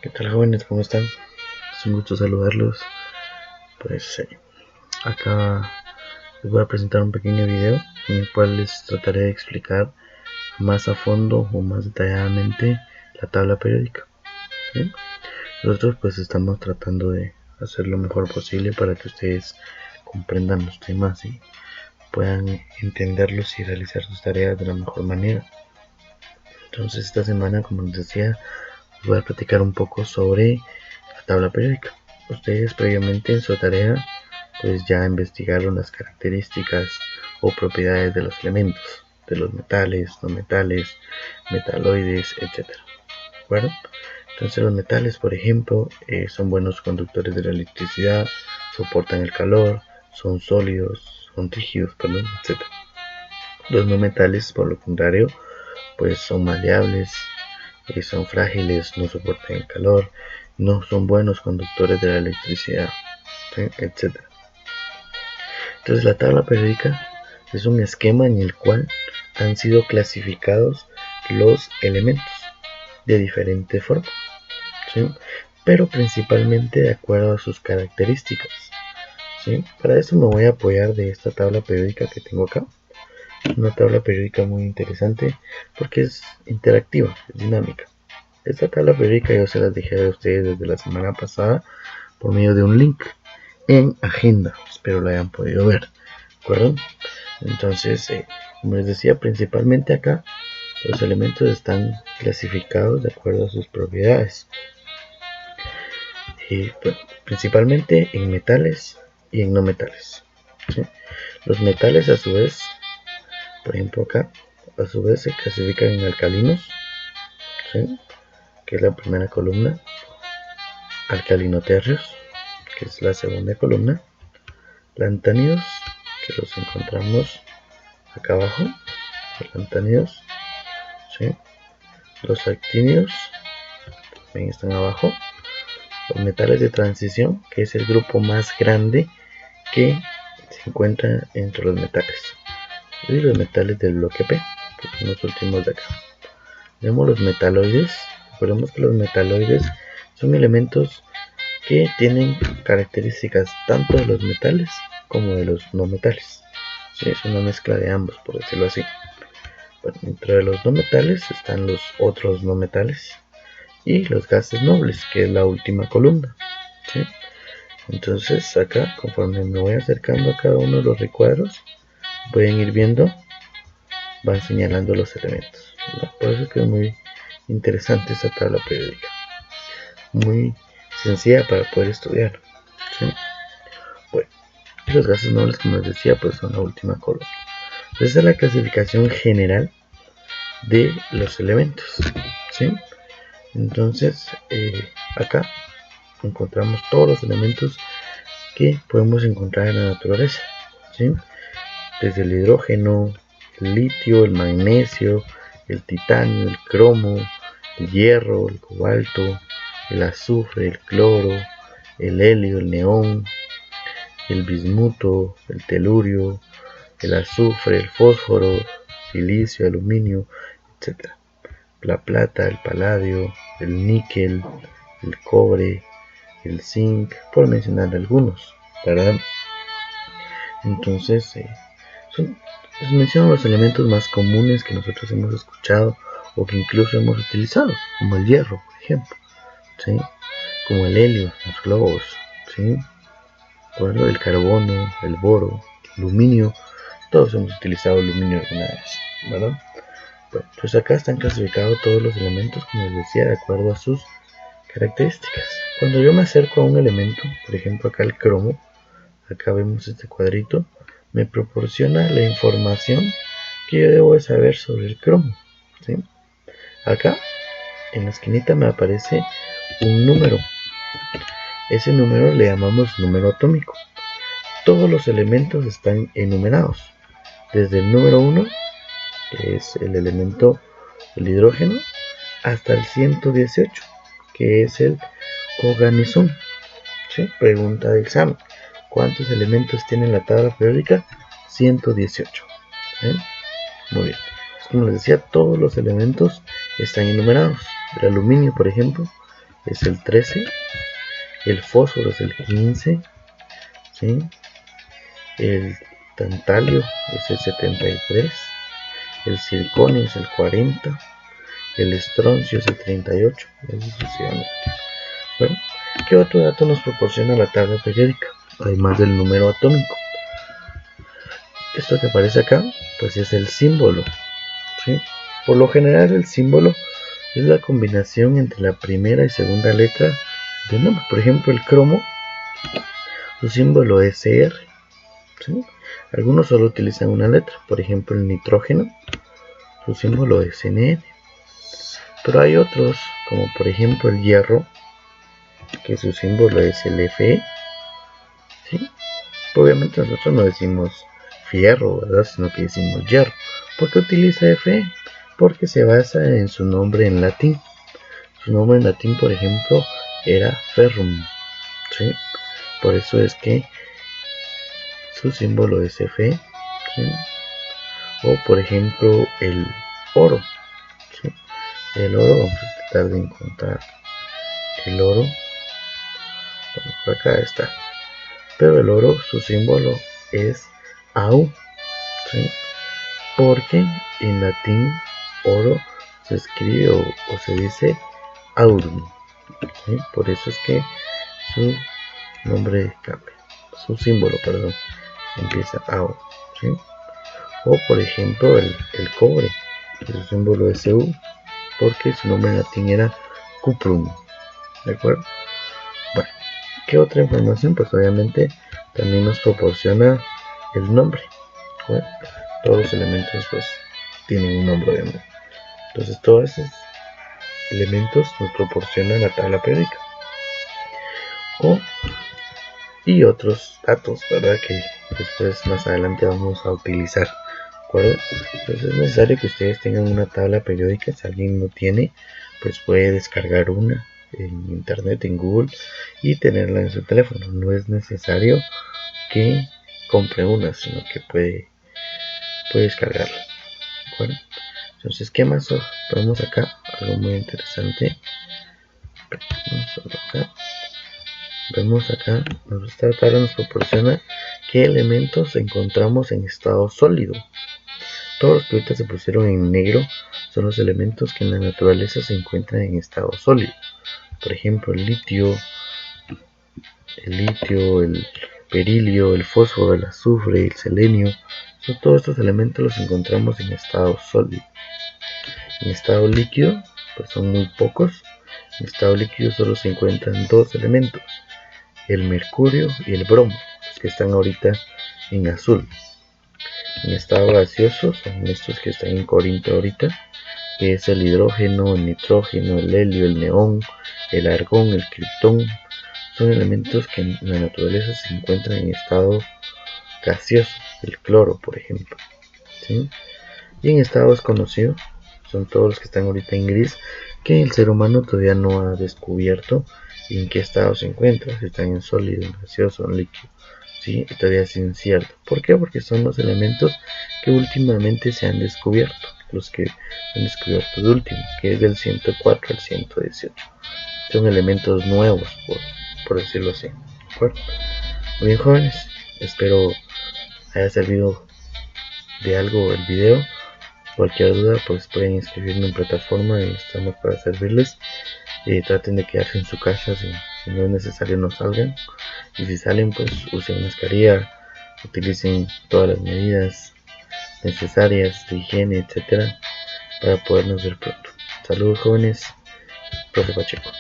¿Qué tal, jóvenes? ¿Cómo están? Es un gusto saludarlos. Pues acá les voy a presentar un pequeño video en el cual les trataré de explicar más a fondo o más detalladamente la tabla periódica. ¿Sí? Nosotros pues estamos tratando de hacer lo mejor posible para que ustedes comprendan los temas y puedan entenderlos y realizar sus tareas de la mejor manera. Entonces esta semana, como les decía, voy a platicar un poco sobre la tabla periódica. Ustedes previamente en su tarea pues ya investigaron las características o propiedades de los elementos, de los metales, no metales, metaloides, etc. ¿De acuerdo? Entonces los metales, por ejemplo, son buenos conductores de la electricidad, soportan el calor, son sólidos, son rígidos, etc. Los no metales, por lo contrario, pues son maleables, son frágiles, no soportan el calor, no son buenos conductores de la electricidad, ¿sí? etc. Entonces la tabla periódica es un esquema en el cual han sido clasificados los elementos de diferente forma, ¿sí? Pero principalmente de acuerdo a sus características, ¿sí? Para eso me voy a apoyar de esta tabla periódica que tengo acá. Una tabla periódica muy interesante porque es interactiva, es dinámica. Esta tabla periódica yo se las dejé a ustedes desde la semana pasada por medio de un link en agenda. Espero lo hayan podido ver, ¿de acuerdo? Entonces, como les decía, principalmente acá los elementos están clasificados de acuerdo a sus propiedades. Principalmente en metales y en no metales, ¿sí? Los metales a su vez, por ejemplo acá, a su vez se clasifican en alcalinos, ¿sí? Que es la primera columna, alcalinoterrios, que es la segunda columna, lantánidos, que los encontramos acá abajo, los lantánidos, ¿sí? Los actínidos también están abajo, los metales de transición, que es el grupo más grande que se encuentra entre los metales, y los metales del bloque P, que son los últimos de acá. Tenemos los metaloides. Recordemos que los metaloides son elementos que tienen características tanto de los metales como de los no metales, ¿sí? Es una mezcla de ambos, por decirlo así. Bueno, entre los no metales están los otros no metales y los gases nobles, que es la última columna, ¿sí? Entonces acá, conforme me voy acercando a cada uno de los recuadros, pueden ir viendo, van señalando los elementos, ¿no? Por eso es que es muy interesante esta tabla periódica, muy sencilla para poder estudiar, ¿sí? Bueno, los gases nobles, como les decía, pues son la última columna. Entonces, esa es la clasificación general de los elementos, ¿sí? Entonces acá encontramos todos los elementos que podemos encontrar en la naturaleza, ¿sí? Desde el hidrógeno, el litio, el magnesio, el titanio, el cromo, el hierro, el cobalto, el azufre, el cloro, el helio, el neón, el bismuto, el telurio, el azufre, el fósforo, silicio, aluminio, etc. La plata, el paladio, el níquel, el cobre, el zinc, por mencionar algunos, ¿verdad? Entonces, les menciono los elementos más comunes que nosotros hemos escuchado o que incluso hemos utilizado, como el hierro, por ejemplo, ¿sí? Como el helio, los globos, ¿sí? Bueno, el carbono, el boro, el aluminio, todos hemos utilizado aluminio alguna vez, ¿verdad? Bueno, pues acá están clasificados todos los elementos, como les decía, de acuerdo a sus características. Cuando yo me acerco a un elemento, por ejemplo acá el cromo, acá vemos este cuadrito, me proporciona la información que yo debo de saber sobre el cromo, ¿sí? Acá en la esquinita me aparece un número. Ese número le llamamos número atómico. Todos los elementos están enumerados, desde el número 1, que es el elemento del hidrógeno, hasta el 118, que es el oganesón, ¿sí? Pregunta de examen: ¿cuántos elementos tiene la tabla periódica? 118, ¿sí? Muy bien. Como les decía, todos los elementos están enumerados. El aluminio, por ejemplo, es el 13, el fósforo es el 15, ¿sí? El tantalio es el 73, el circonio es el 40, el estroncio es el 38, y así sucesivamente. Bueno, ¿qué otro dato nos proporciona la tabla periódica? Además del número atómico. Esto que aparece acá, pues es el símbolo, ¿sí? Por lo general el símbolo es la combinación entre la primera y segunda letra de un nombre. Por ejemplo, el cromo, su símbolo es CR, ¿sí? Algunos solo utilizan una letra. Por ejemplo, el nitrógeno, su símbolo es NN. Pero hay otros, como por ejemplo el hierro, que su símbolo es el Fe, ¿sí? Obviamente nosotros no decimos fierro, ¿verdad? Sino que decimos hierro. ¿Por qué utiliza Fe? Porque se basa en su nombre en latín. Su nombre en latín, por ejemplo, era ferrum, ¿sí? Por eso es que su símbolo es Fe, ¿sí? O por ejemplo el oro, ¿sí? El oro, vamos a tratar de encontrar el oro. Bueno, por acá está. Pero el oro, su símbolo es Au, ¿sí? Porque en latín oro se escribe o se dice aurum, ¿sí? Por eso es que su nombre cambia, su símbolo, perdón, empieza Au, ¿sí? O por ejemplo el cobre, que su símbolo es Cu, porque su nombre en latín era cuprum, ¿de acuerdo? Bueno, ¿qué otra información? Pues obviamente también nos proporciona el nombre. Bueno, todos los elementos pues tienen un nombre, obviamente. Entonces todos esos elementos nos proporcionan la tabla periódica. Y otros datos, ¿verdad? Que después más adelante vamos a utilizar, ¿de acuerdo? Entonces es necesario que ustedes tengan una tabla periódica. Si alguien no tiene, pues puede descargar una en internet, en Google, y tenerla en su teléfono. No es necesario que compre una, sino que puede descargarla, ¿de acuerdo? Entonces, ¿qué más vemos acá? Algo muy interesante. Vemos acá, esta tabla nos proporciona qué elementos encontramos en estado sólido. Todos los que ahorita se pusieron en negro son los elementos que en la naturaleza se encuentran en estado sólido. Por ejemplo, el litio, el berilio, el fósforo, el azufre, el selenio. Todos estos elementos los encontramos en estado sólido. En estado líquido, pues son muy pocos. En estado líquido solo se encuentran dos elementos, el mercurio y el bromo, los que están ahorita en azul. En estado gaseoso son estos que están en Corinto ahorita, que es el hidrógeno, el nitrógeno, el helio, el neón, el argón, el criptón. Son elementos que en la naturaleza se encuentran en estado gaseoso, el cloro por ejemplo, ¿sí? Y en estado desconocido son todos los que están ahorita en gris, que el ser humano todavía no ha descubierto en qué estado se encuentra, si están en sólido, en gaseoso, en líquido, ¿sí? Todavía es incierto. ¿Por qué? Porque son los elementos que últimamente se han descubierto, los que se han descubierto de último, que es del 104 al 118. Son elementos nuevos, por decirlo así, ¿de acuerdo? Muy bien, jóvenes, espero haya servido de algo el video. Cualquier duda pues pueden escribirme en plataforma y estamos para servirles. Traten de quedarse en su casa, si no es necesario no salgan, y si salen pues usen mascarilla, utilicen todas las medidas necesarias de higiene, etcétera, para podernos ver pronto. Saludos, jóvenes, profe Pacheco.